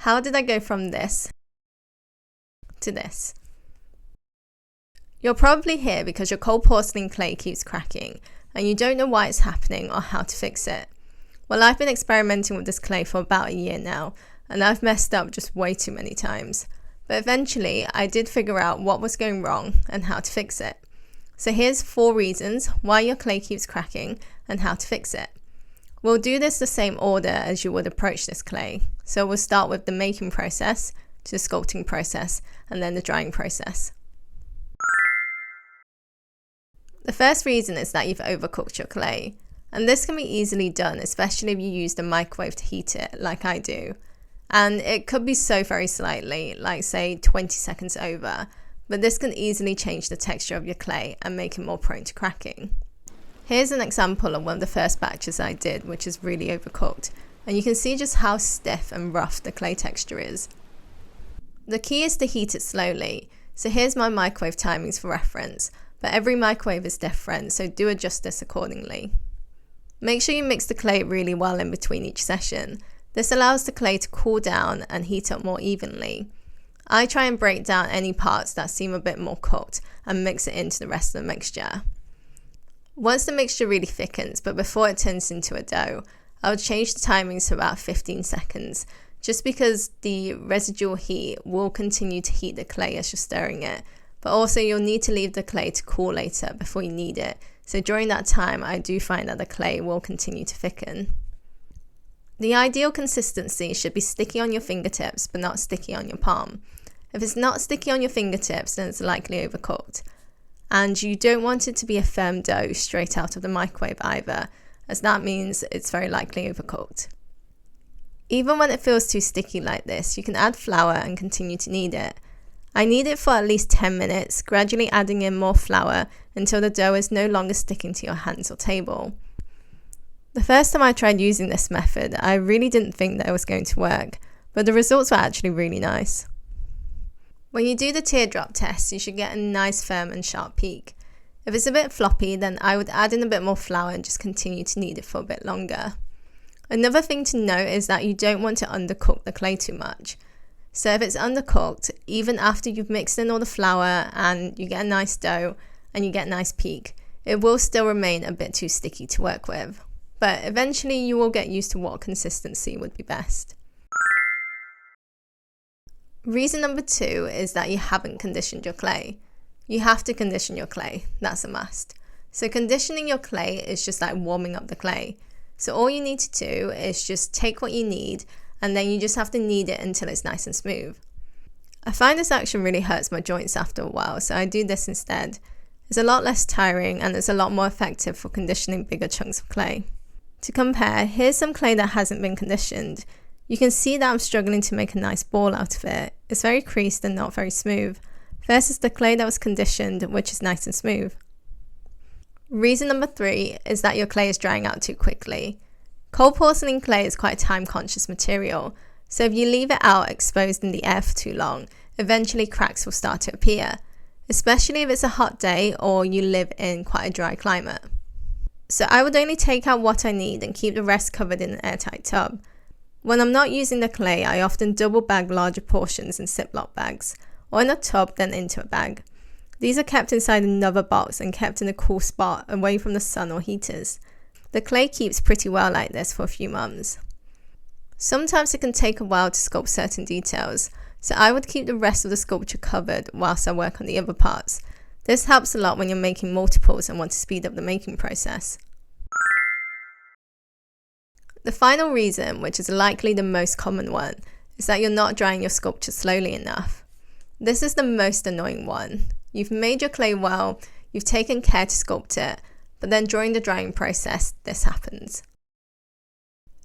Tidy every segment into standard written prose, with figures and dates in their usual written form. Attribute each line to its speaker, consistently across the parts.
Speaker 1: How did I go from this to this? You're probably here because your cold porcelain clay keeps cracking and you don't know why it's happening or how to fix it. Well, I've been experimenting with this clay for about a year now, and I've messed up just way too many times. But eventually, I did figure out what was going wrong and how to fix it. So here's 4 reasons why your clay keeps cracking and how to fix it. We'll do this the same order as you would approach this clay. So we'll start with the making process, to the sculpting process, and then the drying process. The first reason is that you've overcooked your clay. And this can be easily done, especially if you use the microwave to heat it, like I do. And it could be so very slightly, like say 20 seconds over, but this can easily change the texture of your clay and make it more prone to cracking. Here's an example of one of the first batches I did, which is really overcooked, and you can see just how stiff and rough the clay texture is. The key is to heat it slowly, so here's my microwave timings for reference, but every microwave is different, so do adjust this accordingly. Make sure you mix the clay really well in between each session. This allows the clay to cool down and heat up more evenly. I try and break down any parts that seem a bit more cooked and mix it into the rest of the mixture. Once the mixture really thickens, but before it turns into a dough, I would change the timings to about 15 seconds, just because the residual heat will continue to heat the clay as you're stirring it, but also you'll need to leave the clay to cool later before you knead it. So during that time, I do find that the clay will continue to thicken. The ideal consistency should be sticky on your fingertips, but not sticky on your palm. If it's not sticky on your fingertips, then it's likely overcooked. And you don't want it to be a firm dough straight out of the microwave either, as that means it's very likely overcooked. Even when it feels too sticky like this, you can add flour and continue to knead it. I knead it for at least 10 minutes, gradually adding in more flour until the dough is no longer sticking to your hands or table. The first time I tried using this method, I really didn't think that it was going to work, but the results were actually really nice. When you do the teardrop test, you should get a nice firm and sharp peak. If it's a bit floppy, then I would add in a bit more flour and just continue to knead it for a bit longer. Another thing to note is that you don't want to undercook the clay too much. So if it's undercooked, even after you've mixed in all the flour and you get a nice dough and you get a nice peak, it will still remain a bit too sticky to work with. But eventually you will get used to what consistency would be best. Reason number 2 is that you haven't conditioned your clay. You have to condition your clay, that's a must. So conditioning your clay is just like warming up the clay. So all you need to do is just take what you need, and then you just have to knead it until it's nice and smooth. I find this action really hurts my joints after a while, so I do this instead. It's a lot less tiring and it's a lot more effective for conditioning bigger chunks of clay. To compare, here's some clay that hasn't been conditioned. You can see that I'm struggling to make a nice ball out of it. It's very creased and not very smooth, versus the clay that was conditioned, which is nice and smooth. Reason number 3 is that your clay is drying out too quickly. Cold porcelain clay is quite a time-conscious material, so if you leave it out exposed in the air for too long, eventually cracks will start to appear, especially if it's a hot day or you live in quite a dry climate. So I would only take out what I need and keep the rest covered in an airtight tub. When I'm not using the clay, I often double bag larger portions in Ziploc bags, or in a tub then into a bag. These are kept inside another box and kept in a cool spot away from the sun or heaters. The clay keeps pretty well like this for a few months. Sometimes it can take a while to sculpt certain details, so I would keep the rest of the sculpture covered whilst I work on the other parts. This helps a lot when you're making multiples and want to speed up the making process. The final reason, which is likely the most common one, is that you're not drying your sculpture slowly enough. This is the most annoying one. You've made your clay well, you've taken care to sculpt it, but then during the drying process, this happens.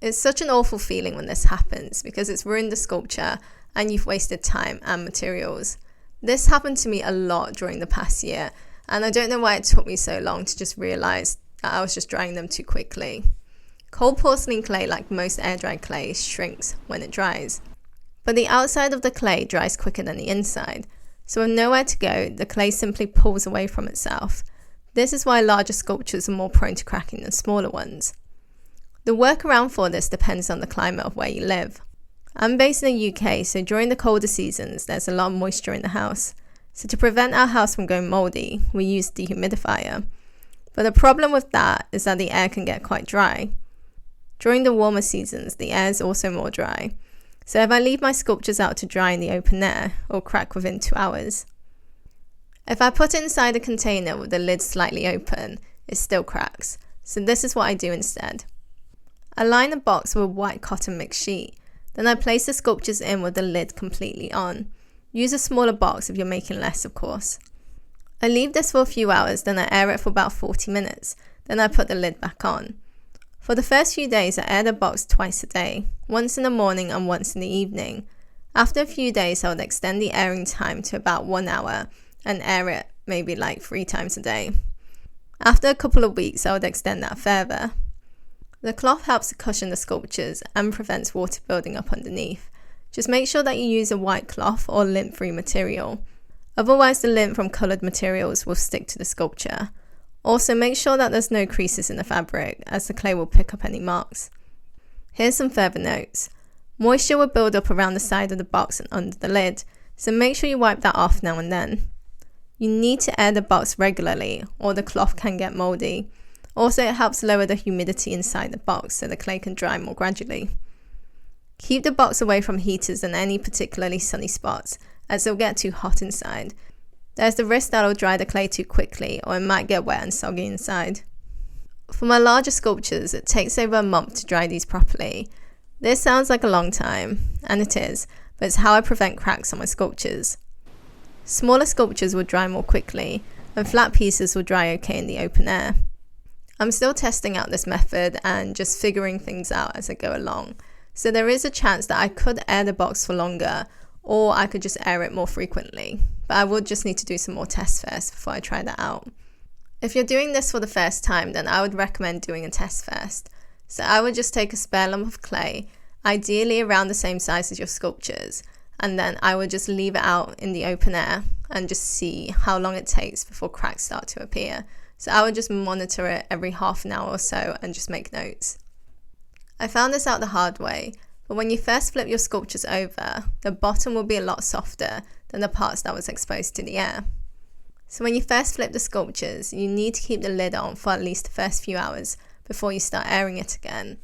Speaker 1: It's such an awful feeling when this happens because it's ruined the sculpture and you've wasted time and materials. This happened to me a lot during the past year, and I don't know why it took me so long to just realize that I was just drying them too quickly. Cold porcelain clay, like most air-dried clay, shrinks when it dries. But the outside of the clay dries quicker than the inside, so with nowhere to go, the clay simply pulls away from itself. This is why larger sculptures are more prone to cracking than smaller ones. The workaround for this depends on the climate of where you live. I'm based in the UK, so during the colder seasons, there's a lot of moisture in the house. So to prevent our house from going moldy, we use dehumidifier. But the problem with that is that the air can get quite dry. During the warmer seasons, the air is also more dry. So if I leave my sculptures out to dry in the open air, it'll crack within 2 hours. If I put it inside a container with the lid slightly open, it still cracks. So this is what I do instead. I line the box with a white cotton mix sheet. Then I place the sculptures in with the lid completely on. Use a smaller box if you're making less, of course. I leave this for a few hours, then I air it for about 40 minutes. Then I put the lid back on. For the first few days, I air the box twice a day, once in the morning and once in the evening. After a few days, I would extend the airing time to about 1 hour and air it maybe like 3 times a day. After a couple of weeks, I would extend that further. The cloth helps to cushion the sculptures and prevents water building up underneath. Just make sure that you use a white cloth or lint-free material. Otherwise, the lint from coloured materials will stick to the sculpture. Also, make sure that there's no creases in the fabric, as the clay will pick up any marks. Here's some further notes. Moisture will build up around the side of the box and under the lid, so make sure you wipe that off now and then. You need to air the box regularly, or the cloth can get mouldy. Also, it helps lower the humidity inside the box so the clay can dry more gradually. Keep the box away from heaters and any particularly sunny spots, as it'll get too hot inside. There's the risk that it'll dry the clay too quickly, or it might get wet and soggy inside. For my larger sculptures, it takes over a month to dry these properly. This sounds like a long time, and it is, but it's how I prevent cracks on my sculptures. Smaller sculptures will dry more quickly, and flat pieces will dry okay in the open air. I'm still testing out this method and just figuring things out as I go along. So there is a chance that I could air the box for longer, or I could just air it more frequently. But I would just need to do some more tests first before I try that out. If you're doing this for the first time, then I would recommend doing a test first. So I would just take a spare lump of clay, ideally around the same size as your sculptures, and then I would just leave it out in the open air and just see how long it takes before cracks start to appear. So I would just monitor it every half an hour or so and just make notes. I found this out the hard way, but when you first flip your sculptures over, the bottom will be a lot softer than the parts that was exposed to the air. So when you first flip the sculptures, you need to keep the lid on for at least the first few hours before you start airing it again.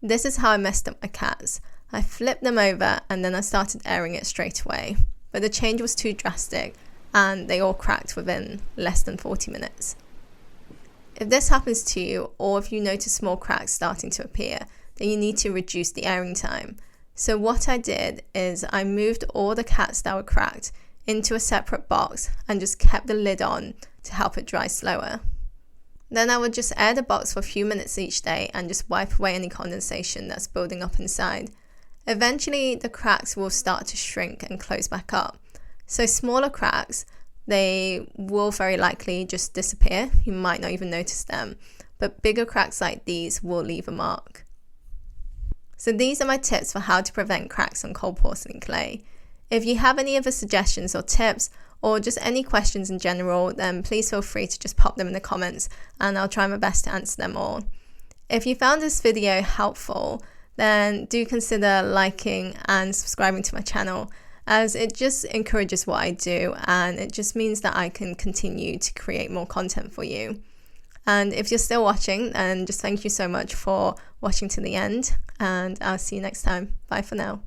Speaker 1: This is how I messed up my cats. I flipped them over and then I started airing it straight away, but the change was too drastic and they all cracked within less than 40 minutes. If this happens to you, or if you notice small cracks starting to appear, then you need to reduce the airing time. So what I did is I moved all the cats that were cracked into a separate box and just kept the lid on to help it dry slower. Then I would just air the box for a few minutes each day and just wipe away any condensation that's building up inside. Eventually the cracks will start to shrink and close back up. So smaller cracks, they will very likely just disappear. You might not even notice them. But bigger cracks like these will leave a mark. So these are my tips for how to prevent cracks on cold porcelain clay. If you have any other suggestions or tips, or just any questions in general, then please feel free to just pop them in the comments and I'll try my best to answer them all. If you found this video helpful, then do consider liking and subscribing to my channel, as it just encourages what I do and it just means that I can continue to create more content for you. And if you're still watching, then just thank you so much for watching to the end, and I'll see you next time. Bye for now.